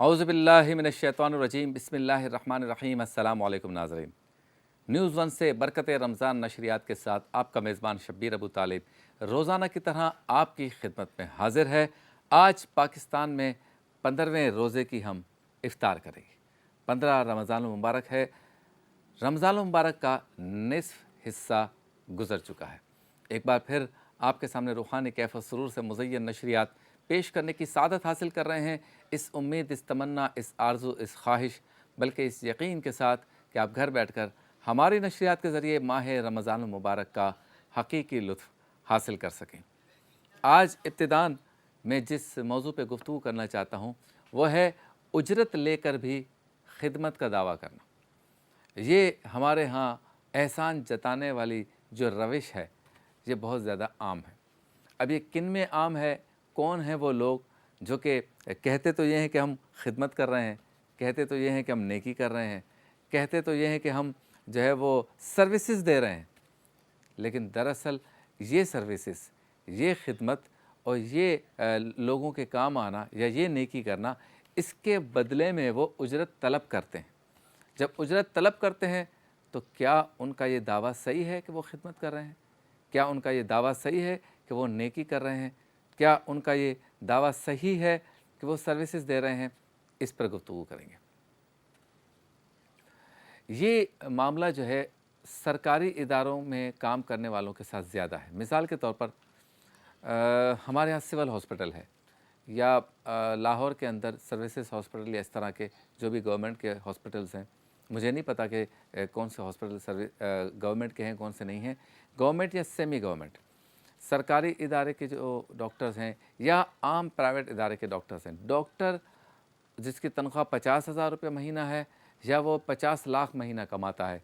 औज़ु बिल्लाहि मिनश्शैतानिर्रजीम बिस्मिल्लाहिर्रहमानिर्रहीम। अस्सलामु अलैकुम नाज़रीन। न्यूज़ वन से बरकत रमज़ान नशरियात के साथ आपका मेज़बान शब्बीर अबू तालिब रोज़ाना की तरह आपकी खिदमत में हाजिर है। आज पाकिस्तान में 15वें रोज़े की हम इफ्तार करेंगे। 15 रमज़ान मुबारक है। रमज़ान मुबारक का निसफ़ हिस्सा गुज़र चुका है। एक बार फिर आपके सामने रूहानी कैफ़ व सुरूर से मुज़य्यन नशरियात पेश करने की सादत हासिल कर रहे हैं, इस उम्मीद, इस तमन्ना, इस आरज़ू, इस ख्वाहिश, बल्कि इस यकीन के साथ कि आप घर बैठकर हमारी नशरियात के ज़रिए माह रमज़ान मुबारक का हकीकी लुत्फ़ हासिल कर सकें। आज इब्तिदान मैं जिस मौजू पे गुफ्तगू करना चाहता हूँ वह है उजरत लेकर भी खिदमत का दावा करना। ये हमारे यहाँ एहसान जताने वाली जो रविश है ये बहुत ज़्यादा आम है। अब ये किन में आम है? कौन हैं वो लोग जो कि कहते तो ये हैं कि हम खिदमत कर रहे हैं, कहते तो ये हैं कि हम नेकी कर रहे हैं, कहते तो ये हैं कि हम जो है वो सर्विसेज दे रहे हैं, लेकिन दरअसल ये सर्विसेज, ये खिदमत और ये लोगों के काम आना या ये नेकी करना, इसके बदले में वो उजरत तलब करते हैं। जब उजरत तलब करते हैं तो क्या उनका ये दावा सही है कि वो खिदमत कर रहे हैं? क्या उनका ये दावा सही है कि वो नेकी कर रहे हैं? क्या उनका ये दावा सही है कि वो सर्विसेज दे रहे हैं? इस पर गुफ्तगू करेंगे। ये मामला जो है सरकारी इदारों में काम करने वालों के साथ ज़्यादा है। मिसाल के तौर पर हमारे यहाँ सिविल हॉस्पिटल है या लाहौर के अंदर सर्विसेज हॉस्पिटल या इस तरह के जो भी गवर्नमेंट के हॉस्पिटल्स हैं, मुझे नहीं पता कि कौन से हॉस्पिटल गवर्नमेंट के हैं, कौन से नहीं हैं, गवर्नमेंट या सेमी गवर्नमेंट, सरकारी इदारे के जो डॉक्टर्स हैं या आम प्राइवेट इदारे के डॉक्टर्स हैं। डॉक्टर जिसकी तनख्वाह 50,000 रुपये महीना है या वो 50 लाख महीना कमाता है,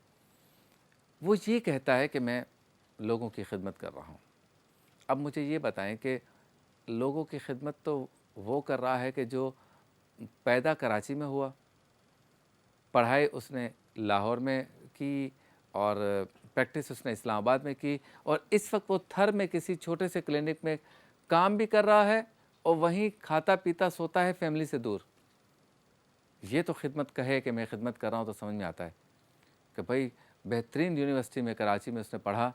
वो ये कहता है कि मैं लोगों की खिदमत कर रहा हूँ। अब मुझे ये बताएं कि लोगों की खिदमत तो वो कर रहा है कि जो पैदा कराची में हुआ, पढ़ाई उसने लाहौर में की और प्रैक्टिस उसने इस्लामाबाद में की, और इस वक्त वो थर में किसी छोटे से क्लिनिक में काम भी कर रहा है और वहीं खाता पीता सोता है फैमिली से दूर। ये तो खिदमत कहे कि मैं खिदमत कर रहा हूँ तो समझ में आता है कि भाई बेहतरीन यूनिवर्सिटी में कराची में उसने पढ़ा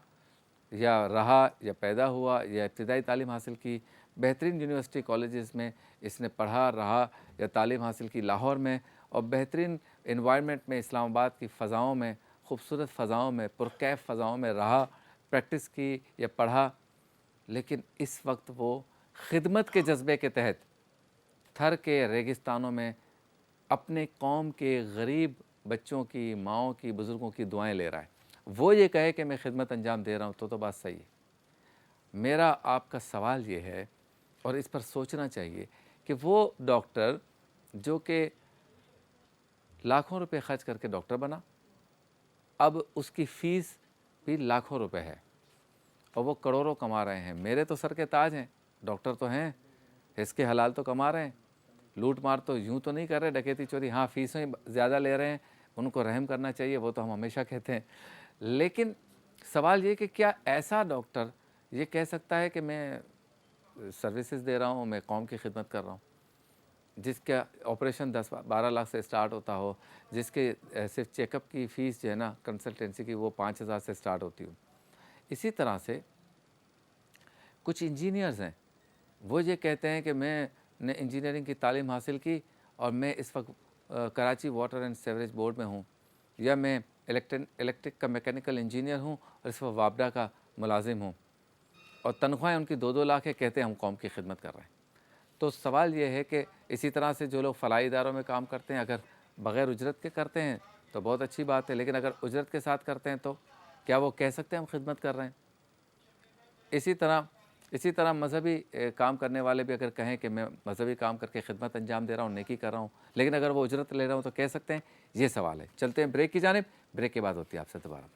या रहा या पैदा हुआ या इब्तिदाई तालीम हासिल की, बेहतरीन यूनिवर्सिटी कॉलेजेस में इसने पढ़ा रहा या तालीम हासिल की लाहौर में, और बेहतरीन इन्वायरमेंट में इस्लामाबाद की फ़ज़ाओं में, खूबसूरत फ़ज़ाओं में, पुरकैफ फ़ज़ाओं में रहा, प्रैक्टिस की या पढ़ा। लेकिन इस वक्त वो खिदमत के जज्बे के तहत थर के रेगिस्तानों में अपने कौम के गरीब बच्चों की, माँओं की, बुज़ुर्गों की दुआएं ले रहा है। वो ये कहे कि मैं खिदमत अंजाम दे रहा हूँ तो बात सही है। मेरा आपका सवाल ये है और इस पर सोचना चाहिए कि वो डॉक्टर जो कि लाखों रुपए खर्च करके डॉक्टर बना, अब उसकी फ़ीस भी लाखों रुपए है और वो करोड़ों कमा रहे हैं। मेरे तो सर के ताज हैं, डॉक्टर तो हैं, इसके हलाल तो कमा रहे हैं, लूट मार तो यूँ तो नहीं कर रहे, डकैती चोरी, हाँ फ़ीसें ज़्यादा ले रहे हैं, उनको रहम करना चाहिए, वो तो हम हमेशा कहते हैं। लेकिन सवाल ये कि क्या ऐसा डॉक्टर ये कह सकता है कि मैं सर्विसेज दे रहा हूँ, मैं कौम की खिदमत कर रहा हूँ, जिसका ऑपरेशन 10-12 लाख से स्टार्ट होता हो, जिसके सिर्फ चेकअप की फ़ीस जो है ना कंसल्टेंसी की वो 5,000 से स्टार्ट होती हो। इसी तरह से कुछ इंजीनियर्स हैं, वो ये कहते हैं कि मैंने इंजीनियरिंग की तालीम हासिल की और मैं इस वक्त Karachi water and sewerage board में हूँ, या मैं इलेक्ट्रिक का मैकेनिकल इंजीनियर हूँ और इस वक्त वापडा का मुलाजिम हूँ, और तनख्वाहें उनकी 2-2 लाख है, कहते हैं हम कौम की खिदमत कर रहे हैं। तो सवाल ये है कि इसी तरह से जो लोग फलाही इदारों में काम करते हैं, अगर बग़ैर उजरत के करते हैं तो बहुत अच्छी बात है, लेकिन अगर उजरत के साथ करते हैं तो क्या वो कह सकते हैं हम खिदमत कर रहे हैं? इसी तरह मज़हबी काम करने वाले भी अगर कहें कि मैं मज़हबी काम करके खिदमत अंजाम दे रहा हूँ, नेकी कर रहा हूँ, लेकिन अगर वो उजरत ले रहा हूँ तो कह सकते हैं? ये सवाल है। चलते हैं ब्रेक की जानिब, ब्रेक के बाद होती है आपसे दोबारा।